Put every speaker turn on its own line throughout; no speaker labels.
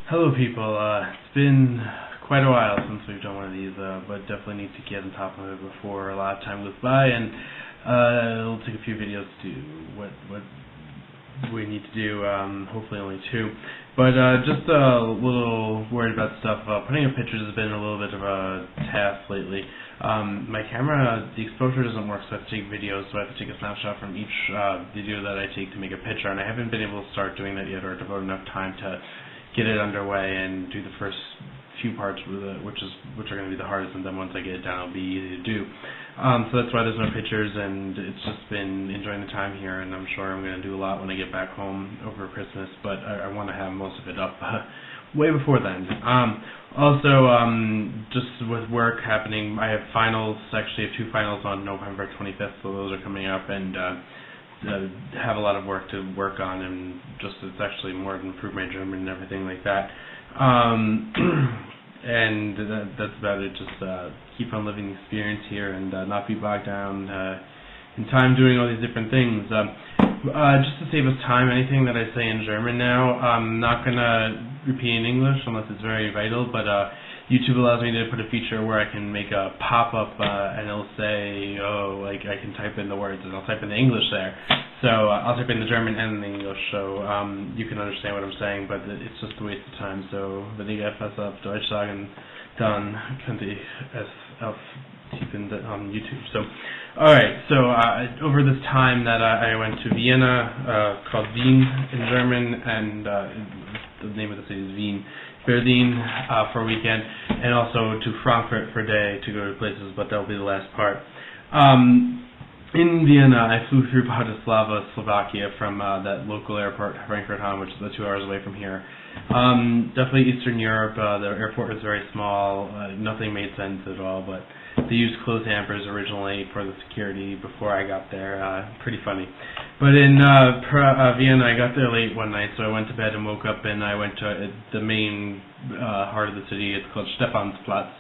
Hello people, it's been quite a while since we've done one of these, but definitely need to get on top of it before a lot of time goes by, and it'll take a few videos to do what we need to do, hopefully only two. But just a little worried about stuff. Putting up pictures has been a little bit of a task lately. My camera, the exposure doesn't work, so I have to take videos, so I have to take a snapshot from each video that I take to make a picture, and I haven't been able to start doing that yet or devote enough time to get it underway and do the first few parts with it, which are going to be the hardest, and then once I get it down, it'll be easy to do. So that's why there's no pictures, and it's just been enjoying the time here, and I'm sure I'm going to do a lot when I get back home over Christmas, but I want to have most of it up way before then. Also, just with work happening, I have finals, actually I have two finals on November 25th, so those are coming up, and have a lot of work to work on, and just it's actually more to improve my German and everything like that. And that's about it. Just keep on living the experience here and not be bogged down in time doing all these different things. Just to save us time, anything that I say in German now, I'm not gonna repeat in English unless it's very vital, but YouTube allows me to put a feature where I can make a pop-up and it'll say, like I can type in the words and I'll type in the English there. So I'll type in the German and the English, so you can understand what I'm saying, but it's just a waste of time. So wenn ich etwas auf Deutsch sagen, dann könnt ihr es auf typen on YouTube. So, alright, so over this time that I went to Vienna, called Wien in German, and the name of the city is Wien, Berlin for a weekend, and also to Frankfurt for a day to go to places, but that'll be the last part. In Vienna, I flew through Bratislava, Slovakia, from that local airport, Frankfurt Hahn, which is 2 hours away from here. Definitely Eastern Europe. The airport was very small. Nothing made sense at all, but they used clothes hampers originally for the security before I got there. Pretty funny. But in Vienna, I got there late one night, so I went to bed and woke up, and I went to the main heart of the city. It's called Stephansplatz.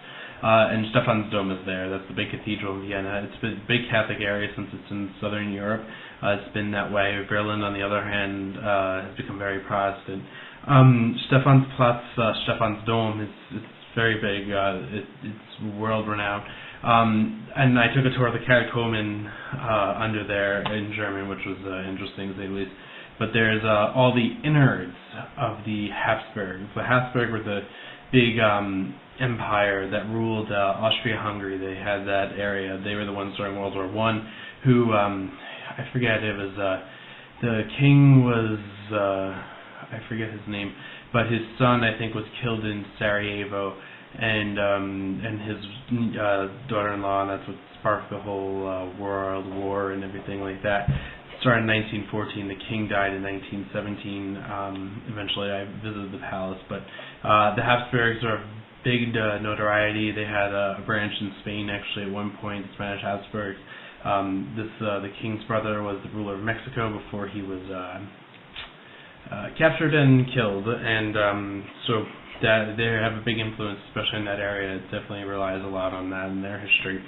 And Stephan's Dome is there. That's the big cathedral in Vienna. It's a big Catholic area since it's in southern Europe. It's been that way. Berlin, on the other hand, has become very Protestant. Stephansplatz, Stephan's Dome, it's very big. It's world-renowned. And I took a tour of the Katakomben under there in German, which was interesting, to say the least. But there's all the innards of the Habsburgs. The Habsburg were the big empire that ruled Austria-Hungary. They had that area. They were the ones during World War I who, I forget, it was, the king was, I forget his name, but his son, I think, was killed in Sarajevo, and his daughter-in-law, and that's what sparked the whole World War and everything like that. It started in 1914. The king died in 1917. Eventually, I visited the palace, but the Habsburgs are big notoriety. They had a branch in Spain, actually, at one point, the Spanish Habsburgs. The king's brother was the ruler of Mexico before he was captured and killed, and so that they have a big influence, especially in that area. It definitely relies a lot on that in their history.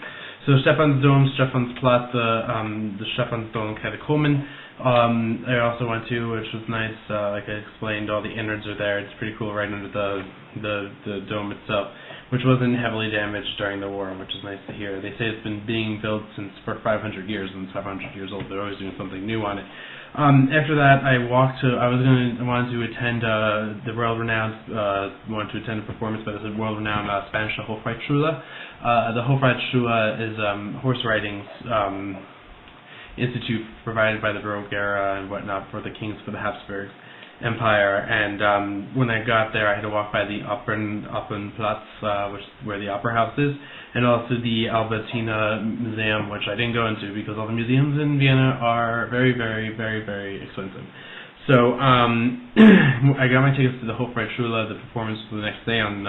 So Stephan's Dome, Stephansplatz, the Stephan's Dome Katakomben, I also went to, which was nice. Like I explained, all the innards are there. It's pretty cool, right under the dome itself, which wasn't heavily damaged during the war, which is nice to hear. They say it's been being built for 500 years, and it's 500 years old. They're always doing something new on it. After that, I wanted to attend the wanted to attend a performance by the world-renowned Spanish Hofreitschule. The Hofreitschule is horse riding institute provided by the Baroque era and whatnot for the the Habsburg Empire. And when I got there, I had to walk by the Opernplatz, which is where the Opera House is, and also the Albertina Museum, which I didn't go into because all the museums in Vienna are very, very, very, very expensive. So I got my tickets to the Hofreitschule. The performance was the next day on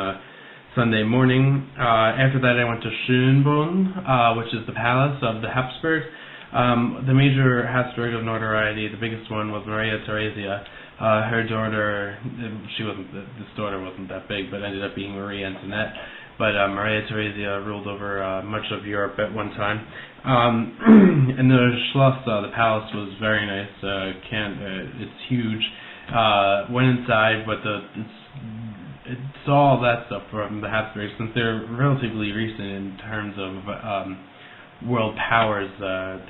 Sunday morning. After that, I went to Schönbrunn, which is the palace of the Habsburgs. The major Habsburg of notoriety, the biggest one, was Maria Theresia. Her daughter, this daughter wasn't that big, but ended up being Marie Antoinette. But Maria Theresia ruled over much of Europe at one time. And the Schloss, the palace, was very nice. It's huge. Went inside, but it's saw all that stuff from the Habsburgs, since they're relatively recent in terms of world powers. It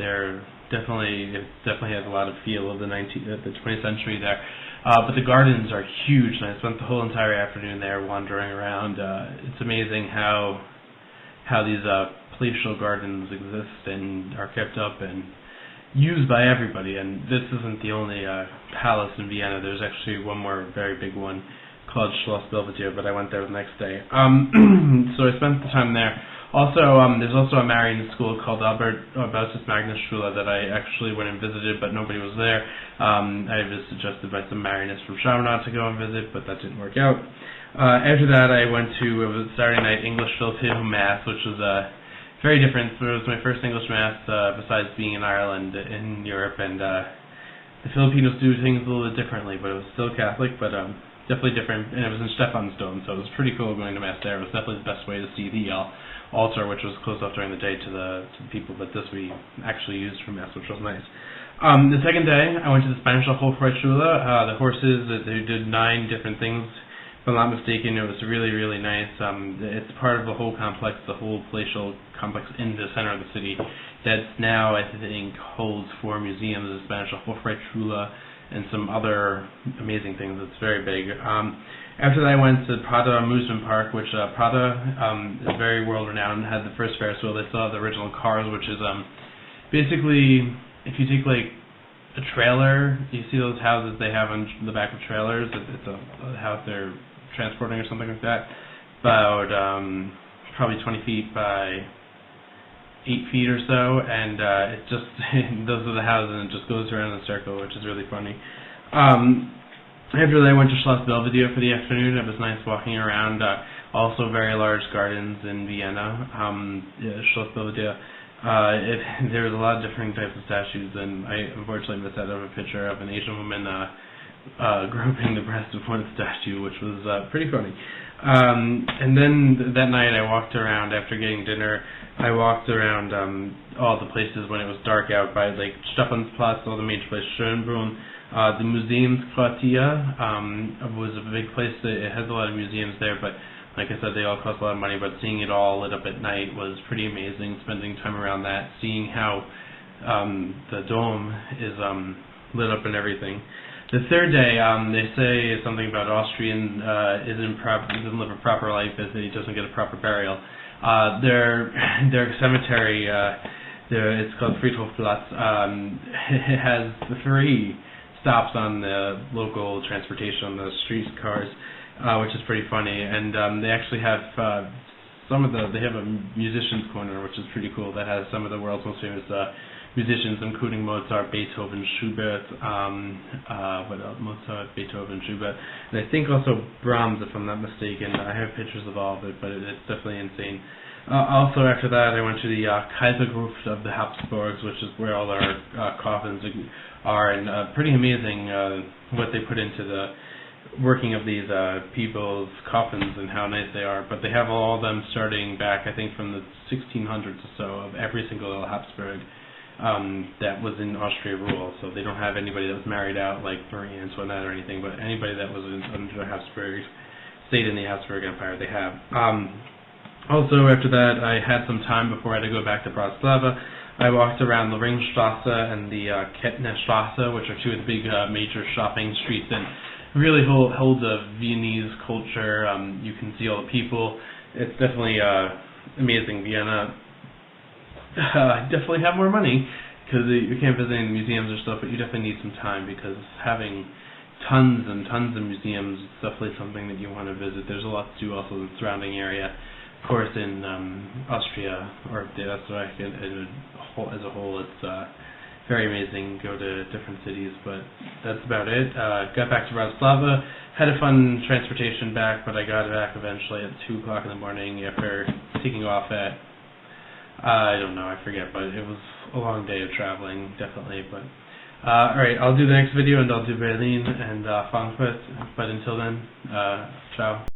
definitely has a lot of feel of the 20th century there. But the gardens are huge, and I spent the whole entire afternoon there wandering around. It's amazing how these palatial gardens exist and are kept up and used by everybody. And this isn't the only palace in Vienna. There's actually one more very big one called Schloss Belvedere, but I went there the next day. So I spent the time there. Also, there's also a Marian school called Albertus Magnus Schule that I actually went and visited, but nobody was there. I was suggested by some Marianists from Chaminade to go and visit, but that didn't work out. After that, I went to Saturday night English Film Mass, which was very different. So it was my first English Mass besides being in Ireland, in Europe, and the Filipinos do things a little bit differently, but it was still Catholic, but definitely different, and it was in Stephansdom, so it was pretty cool going to Mass there. It was definitely the best way to see the altar, which was closed off during the day to the people, but this we actually used for Mass, which was nice. The second day, I went to the Spanish Hofreitschule. The horses, they did 9 different things. If I'm not mistaken, it was really, really nice. It's part of the whole complex, the whole palatial complex in the center of the city that now, I think, holds 4 museums, the Spanish Hofreitschule, and some other amazing things. It's very big. After that, I went to Prater Amusement Park, which Prater is very world-renowned, had the first Ferris wheel. They still have the original cars, which is basically, if you take like a trailer, you see those houses they have on the back of trailers, it's a house they're transporting or something like that, about probably 20 feet by 8 feet or so, and it just, those are the houses, and it just goes around in a circle, which is really funny. After that, I went to Schloss Belvedere for the afternoon. It was nice walking around. Also, very large gardens in Vienna. Schloss Belvedere. There was a lot of different types of statues, and I unfortunately missed out on a picture of an Asian woman groping the breast of one statue, which was pretty funny. And then that night, I walked around after getting dinner. I walked around all the places when it was dark out by like Stephansplatz, all the major places, Schönbrunn. The Museumsquartier was a big place. It has a lot of museums there, but like I said, they all cost a lot of money, but seeing it all lit up at night was pretty amazing, spending time around that, seeing how the dome is lit up and everything. The third day, they say something about Austrian doesn't live a proper life, as he doesn't get a proper burial. Their cemetery, it's called Friedhofplatz, it has 3 stops on the local transportation, on the street cars, which is pretty funny. And they actually have they have a musician's corner, which is pretty cool, that has some of the world's most famous musicians, including Mozart, Beethoven, Schubert, Mozart, Beethoven, Schubert, and I think also Brahms, if I'm not mistaken. I have pictures of all of it, but it's definitely insane. Also, after that, I went to the Kaisergruft of the Habsburgs, which is where all our coffins are, and pretty amazing what they put into the working of these people's coffins and how nice they are. But they have all of them starting back, I think, from the 1600s or so, of every single little Habsburg that was in Austria rule. So they don't have anybody that was married out like Marie Antoinette or anything, but anybody that was under the Habsburg, stayed in the Habsburg Empire, they have. Also, after that, I had some time before I had to go back to Bratislava. I walked around the Ringstrasse and the Kettnerstrasse, which are 2 of the big major shopping streets, and really hold the Viennese culture. You can see all the people. It's definitely amazing. Vienna. I definitely have more money, because you can't visit any museums or stuff, but you definitely need some time, because having tons and tons of museums is definitely something that you want to visit. There's a lot to do also in the surrounding area. Of course, in Austria, or that's what I can, as a whole, it's very amazing. Go to different cities, but that's about it. Got back to Bratislava, had a fun transportation back, but I got back eventually at 2 o'clock in the morning after taking off at, I don't know, I forget, but it was a long day of traveling, definitely. But alright, I'll do the next video, and I'll do Berlin and Frankfurt, but until then, ciao.